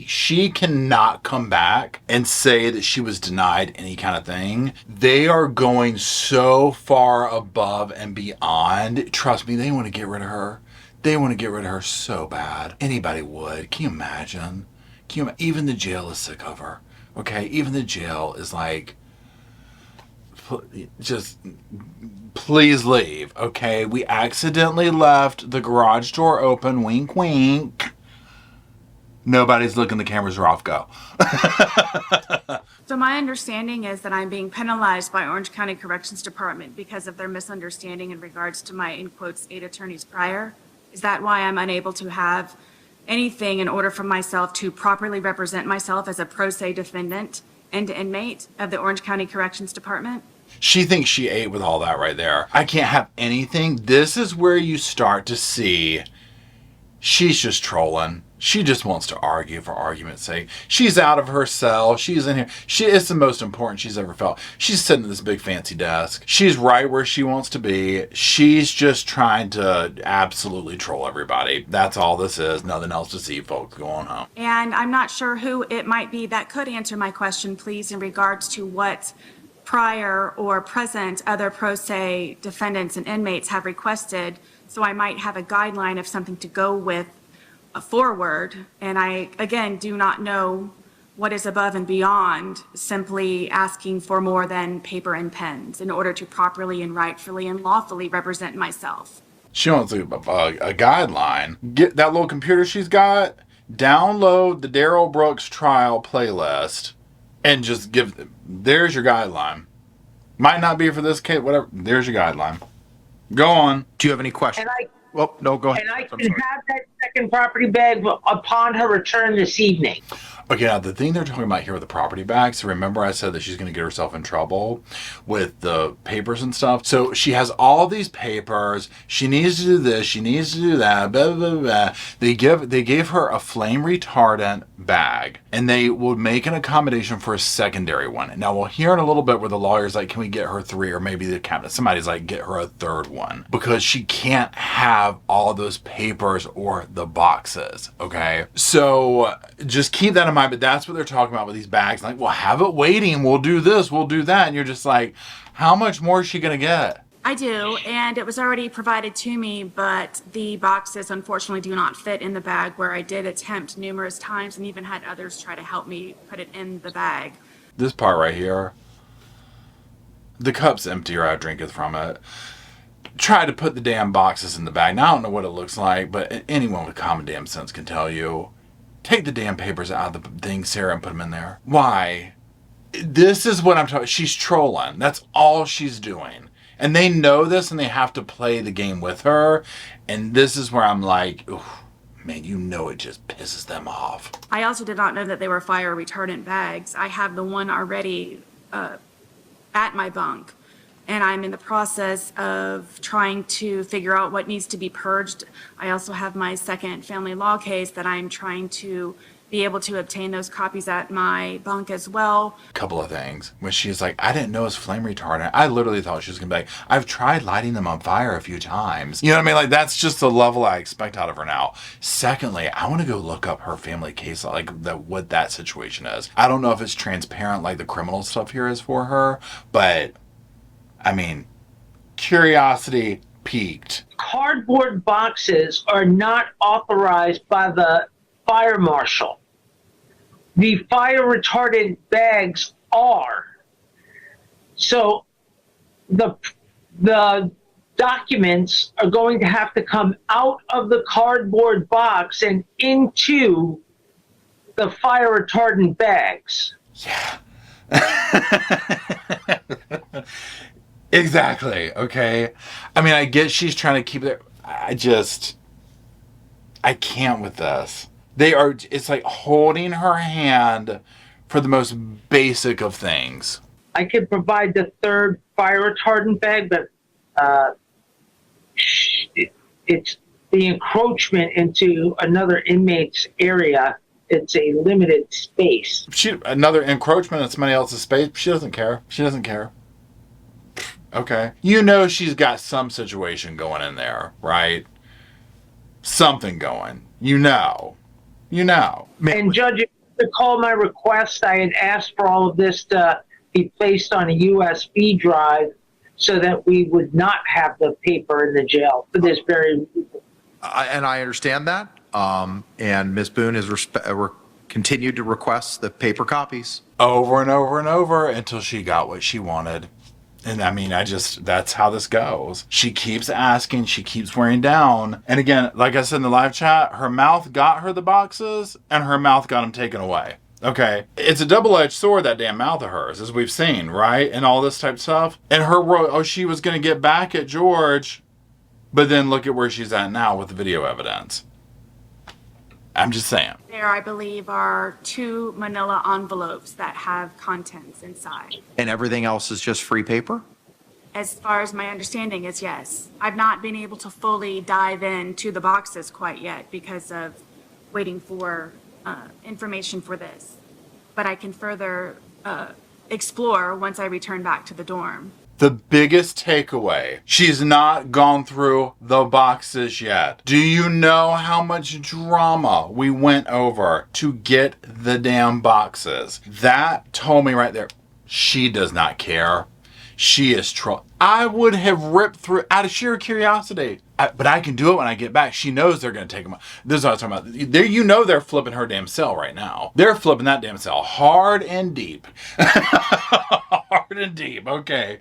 she cannot come back and say that she was denied any kind of thing. They are going so far above and beyond. Trust me, they want to get rid of her. They want to get rid of her so bad. Anybody would. Can you imagine? Even the jail is sick of her, okay? Even the jail is like, just please leave, okay? We accidentally left the garage door open, wink wink. Nobody's looking, the cameras are off, go. So my understanding is that I'm being penalized by Orange County Corrections Department because of their misunderstanding in regards to my, in quotes, 8 attorneys prior. Is that why I'm unable to have anything in order for myself to properly represent myself as a pro se defendant and inmate of the Orange County Corrections Department? She thinks she ate with all that right there. I can't have anything. This is where you start to see she's just trolling. She just wants to argue for argument's sake. She's out of her cell. She's in here. It's the most important she's ever felt. She's sitting at this big fancy desk. She's right where she wants to be. She's just trying to absolutely troll everybody. That's all this is. Nothing else to see, folks. Go on home. And I'm not sure who it might be that could answer my question, please, in regards to what prior or present other pro se defendants and inmates have requested, so I might have a guideline of something to go with forward. And I, again, do not know what is above and beyond simply asking for more than paper and pens in order to properly and rightfully and lawfully represent myself. She wants a guideline. Get that little computer she's got, download the Darrell Brooks trial playlist, and just there's your guideline. Might not be for this case, whatever. There's your guideline. Go on. Do you have any questions? Well, no, go ahead. And I I'm can sorry. have that second property bag upon her return this evening. Okay, now the thing they're talking about here with the property bag, so remember I said that she's going to get herself in trouble with the papers and stuff. So she has all these papers. She needs to do this. She needs to do that. Blah, blah, blah. They gave her a flame retardant bag, and they would make an accommodation for a secondary one. Now we'll hear in a little bit where the lawyer's like, can we get her 3? Or maybe the cabinet, somebody's like, get her a 3rd one. Because she can't have have all those papers or the boxes, okay? So just keep that in mind, but that's what they're talking about with these bags. Like, well, have it waiting, we'll do this, we'll do that. And you're just like, how much more is she gonna get? I do, and it was already provided to me, but the boxes unfortunately do not fit in the bag, where I did attempt numerous times and even had others try to help me put it in the bag. This part right here, the cup's empty or I drinketh from it. Try to put the damn boxes in the bag. Now, I don't know what it looks like, but anyone with common damn sense can tell you. Take the damn papers out of the thing, Sarah, and put them in there. Why? This is what I'm talking. She's trolling. That's all she's doing. And they know this and they have to play the game with her. And this is where I'm like, ooh, man, you know it just pisses them off. I also did not know that they were fire retardant bags. I have the one already at my bunk, and I'm in the process of trying to figure out what needs to be purged. I also have my second family law case that I'm trying to be able to obtain those copies at my bunk as well. Couple of things. When she's like, I didn't know it was flame retardant. I literally thought she was gonna be like, I've tried lighting them on fire a few times. You know what I mean? Like, that's just the level I expect out of her now. Secondly, I want to go look up her family case, like what that situation is. I don't know if it's transparent like the criminal stuff here is for her, but I mean, curiosity peaked. Cardboard boxes are not authorized by the fire marshal. The fire retardant bags are. So the documents are going to have to come out of the cardboard box and into the fire retardant bags. Yeah. Exactly. Okay. I mean, I get she's trying to keep it. I can't with this. It's like holding her hand for the most basic of things. I could provide the third fire retardant bag, but it's the encroachment into another inmate's area. It's a limited space. Another encroachment in somebody else's space. She doesn't care. She doesn't care. Okay. You know she's got some situation going in there, right? Something going. You know. And Judge, if you recall my request, I had asked for all of this to be placed on a USB drive so that we would not have the paper in the jail for this very reason. And I understand that. And Ms. Boone has continued to request the paper copies. Over and over and over until she got what she wanted. And I mean, that's how this goes. She keeps asking, she keeps wearing down. And again, like I said in the live chat, her mouth got her the boxes and her mouth got them taken away. Okay. It's a double-edged sword, that damn mouth of hers, as we've seen, right? And all this type of stuff. And she was going to get back at George, but then look at where she's at now with the video evidence. I'm just saying. There, I believe, are 2 manila envelopes that have contents inside. And everything else is just free paper? As far as my understanding is, yes. I've not been able to fully dive into the boxes quite yet because of waiting for information for this. But I can further explore once I return back to the dorm. The biggest takeaway, she's not gone through the boxes yet. Do you know how much drama we went over to get the damn boxes? That told me right there, she does not care. She is I would have ripped through out of sheer curiosity. But I can do it when I get back. She knows they're going to take them. This is what I was talking about. You know they're flipping her damn cell right now. They're flipping that damn cell hard and deep. Hard and deep, okay.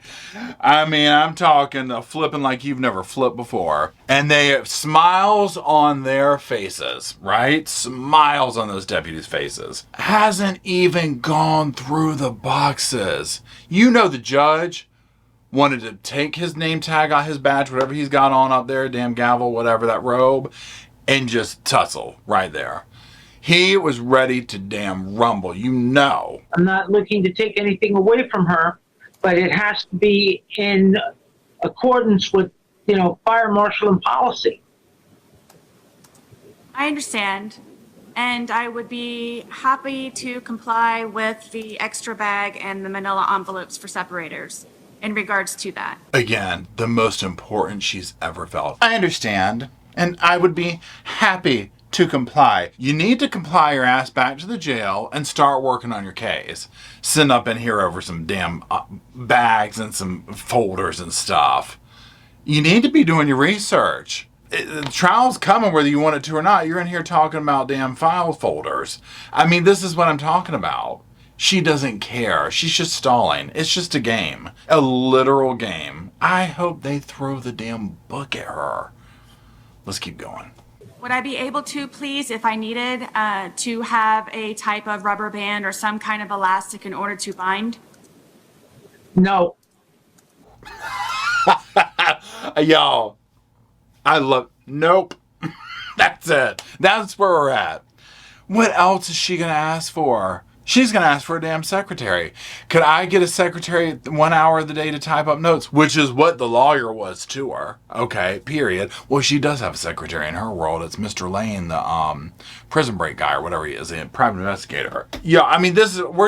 I mean, I'm talking flipping like you've never flipped before. And they have smiles on their faces, right? Smiles on those deputies' faces. Hasn't even gone through the boxes. You know the judge wanted to take his name tag on his badge, whatever he's got on up there, damn gavel, whatever, that robe, and just tussle right there. He was ready to damn rumble, you know. I'm not looking to take anything away from her, but it has to be in accordance with, fire marshal and policy. I understand. And I would be happy to comply with the extra bag and the manila envelopes for separators. in regards to that. Again, the most important she's ever felt. I understand, and I would be happy to comply. You need to comply your ass back to the jail and start working on your case. Send up in here over some damn bags and some folders and stuff. You need to be doing your research. The trial's coming whether you want it to or not. You're in here talking about damn file folders. I mean, this is what I'm talking about. She doesn't care. She's just stalling. It's just a game. A literal game. I hope they throw the damn book at her. Let's keep going. Would I be able to, please, if I needed, to have a type of rubber band or some kind of elastic in order to bind? No. Y'all, nope. That's it. That's where we're at. What else is she going to ask for? She's going to ask for a damn secretary. Could I get a secretary 1 hour of the day to type up notes? Which is what the lawyer was to her. Okay, period. Well, she does have a secretary in her world. It's Mr. Lane, the prison break guy or whatever he is, a private investigator. Yeah, I mean, we're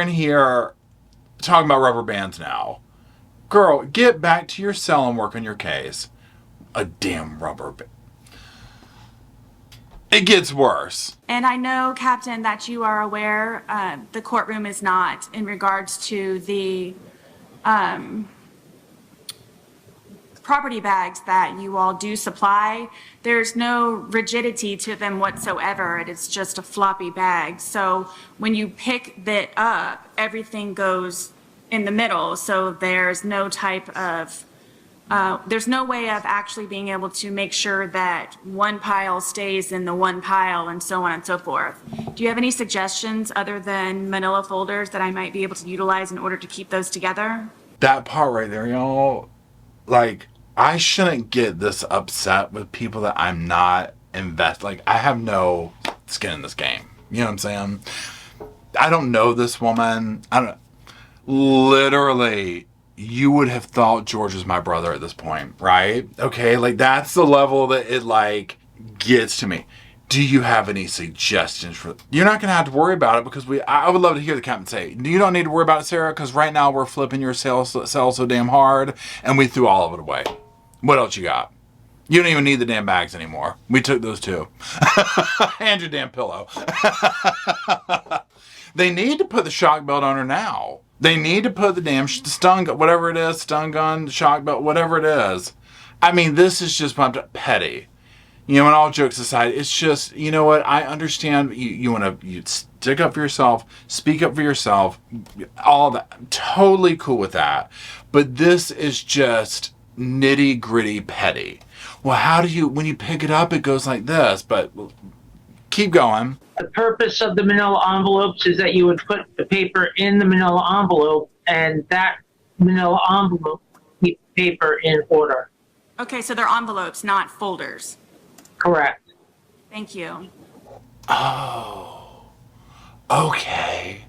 in here talking about rubber bands now. Girl, get back to your cell and work on your case. A damn rubber band. It gets worse. And I know, Captain, that you are aware the courtroom is not in regards to the property bags that you all do supply. There's no rigidity to them whatsoever. It is just a floppy bag. So when you pick that up, everything goes in the middle. So there's no type of there's no way of actually being able to make sure that one pile stays in the one pile and so on and so forth. Do you have any suggestions other than manila folders that I might be able to utilize in order to keep those together? That part right there, y'all, like, I shouldn't get this upset with people that I'm not invested. Like, I have no skin in this game. You know what I'm saying? I don't know this woman. Literally, you would have thought George was my brother at this point, right? Okay, like that's the level that it like gets to me. Do you have any suggestions for? You're not gonna have to worry about it because I would love to hear the captain say, "You don't need to worry about it, Sarah, because right now we're flipping your cell so damn hard, and we threw all of it away. What else you got? You don't even need the damn bags anymore. We took those too, and your damn pillow." They need to put the shock belt on her now. They need to put the damn stun gun, whatever it is, stun gun, shock belt, whatever it is. I mean, this is just petty. You know, and all jokes aside, it's just, you know what? I understand you want to stick up for yourself, speak up for yourself, all that. I'm totally cool with that. But this is just nitty gritty petty. Well, when you pick it up, it goes like this, but keep going. The purpose of the manila envelopes is that you would put the paper in the manila envelope, and that manila envelope keep paper in order. Okay, so they're envelopes, not folders. Correct. Thank you. Oh, okay.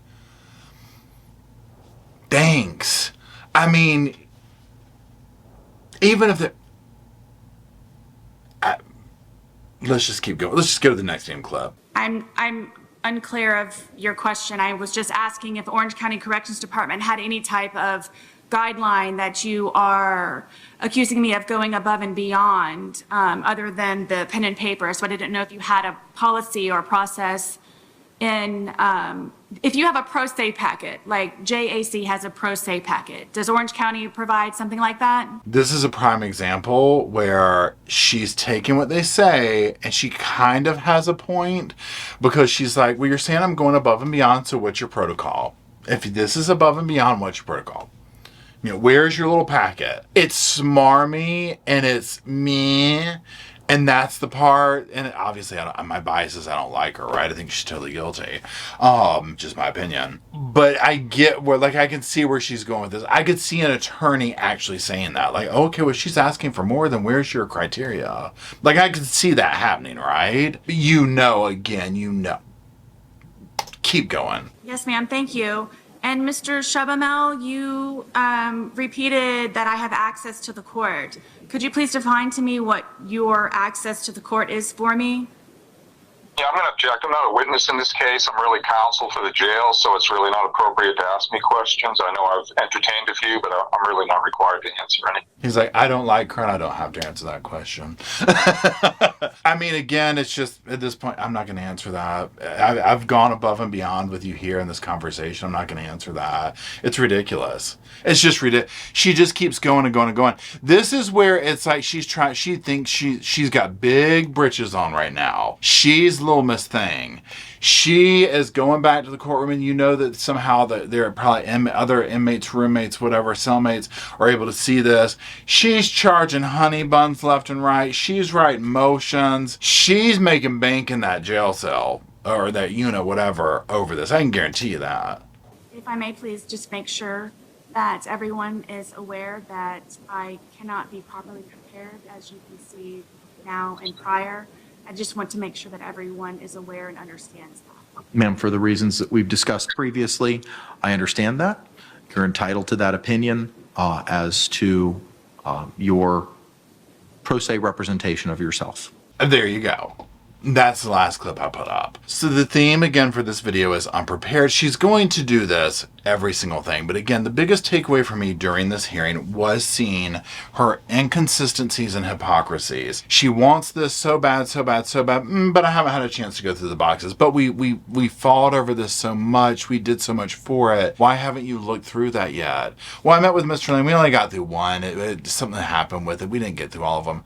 Thanks. I mean, even if let's just keep going. Let's just go to the next damn club. I'm unclear of your question. I was just asking if Orange County Corrections Department had any type of guideline that you are accusing me of going above and beyond, other than the pen and paper. So I didn't know if you had a policy or process in, if you have a pro se packet, like JAC has a pro se packet, does Orange County provide something like that? This is a prime example where she's taking what they say and she kind of has a point, because she's like, well, you're saying I'm going above and beyond, so what's your protocol? If this is above and beyond, what's your protocol? You know, where's your little packet? It's smarmy and it's meh. And that's the part, and obviously my bias is I don't like her, right? I think she's totally guilty. Just my opinion. But I get where, like, I can see where she's going with this. I could see an attorney actually saying that. Like, okay, well, she's asking for more, then where's your criteria? Like, I could see that happening, right? But you know. Keep going. Yes, ma'am, thank you. And Mr. Shabamel, you repeated that I have access to the court. Could you please define to me what your access to the court is for me? Yeah, I'm going to object. I'm not a witness in this case. I'm really counsel for the jail, so it's really not appropriate to ask me questions. I know I've entertained a few, but I'm really not required to answer any. He's like, I don't like her and I don't have to answer that question. I mean, again, it's just, at this point, I'm not going to answer that. I've gone above and beyond with you here in this conversation. I'm not going to answer that. It's ridiculous. It's just ridiculous. She just keeps going and going and going. This is where it's like she thinks she's got big britches on right now. She's Little Miss Thing. She is going back to the courtroom, and you know that somehow that there are probably other inmates, roommates, whatever, cellmates are able to see this. She's charging honey buns left and right. She's writing motions. She's making bank in that jail cell or that unit, whatever, over this. I can guarantee you that. If I may please just make sure that everyone is aware that I cannot be properly prepared, as you can see now and prior. I just want to make sure that everyone is aware and understands that. Ma'am, for the reasons that we've discussed previously, I understand that. You're entitled to that opinion as to your pro se representation of yourself. There you go. That's the last clip I put up. So the theme again for this video is unprepared. She's going to do this every single thing. But again, the biggest takeaway for me during this hearing was seeing her inconsistencies and hypocrisies. She wants this so bad, so bad, so bad, but I haven't had a chance to go through the boxes. But we fought over this so much. We did so much for it. Why haven't you looked through that yet? Well, I met with Mr. Lane. We only got through one. Something happened with it. We didn't get through all of them.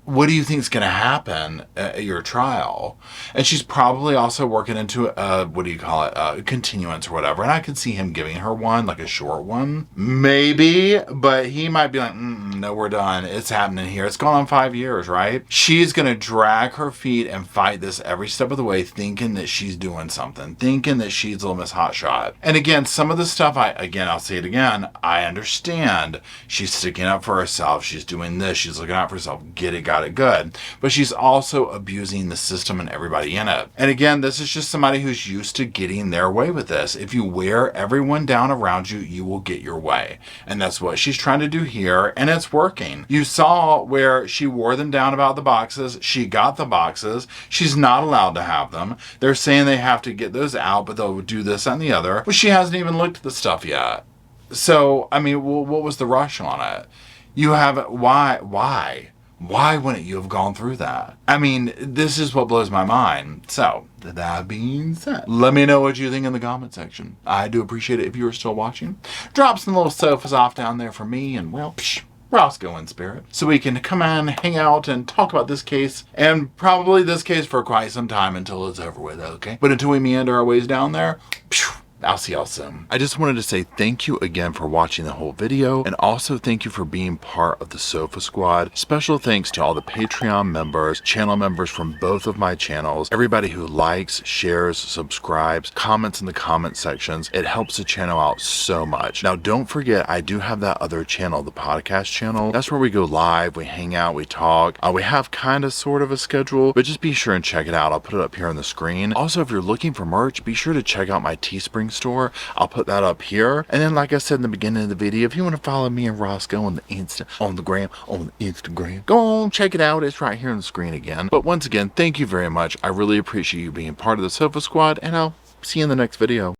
What do you think is going to happen at your trial? And she's probably also working into a continuance or whatever. And I could see him giving her one, like a short one. Maybe, but he might be like, no, we're done. It's happening here. It's gone on 5 years, right? She's going to drag her feet and fight this every step of the way, thinking that she's doing something, thinking that she's Little Miss Hotshot. And again, some of the stuff, I'll say it again, I understand. She's sticking up for herself. She's doing this. She's looking out for herself. Get it good, but she's also abusing the system and everybody in it. And again, this is just somebody who's used to getting their way with this. If you wear everyone down around you, you will get your way. And that's what she's trying to do here, and it's working. You saw where she wore them down about the boxes. She got the boxes. She's not allowed to have them. They're saying they have to get those out, but they'll do this and the other. Well, she hasn't even looked at the stuff yet. So, I mean, what was the rush on it? You have, why? Why wouldn't you have gone through that? I mean, this is what blows my mind. So, that being said, let me know what you think in the comment section. I do appreciate it if you are still watching. Drop some little sofas off down there for me and, well, Roscoe in spirit. So we can come on, hang out, and talk about this case, and probably this case for quite some time until it's over with, okay? But until we meander our ways down there, I'll see y'all soon. I just wanted to say thank you again for watching the whole video, and also thank you for being part of the Sofa Squad. Special thanks to all the Patreon members, channel members from both of my channels, everybody who likes, shares, subscribes, comments in the comment sections. It helps the channel out so much. Now, don't forget, I do have that other channel, the podcast channel. That's where we go live, we hang out, we talk. We have kind of sort of a schedule, but just be sure and check it out. I'll put it up here on the screen. Also, if you're looking for merch, be sure to check out my Teespring store. I'll put that up here. And then, like I said in the beginning of the video, if you want to follow me and Roscoe on the Instagram, go on, check it out. It's right here on the screen again. But once again, thank you very much. I really appreciate you being part of the Sofa Squad, and I'll see you in the next video.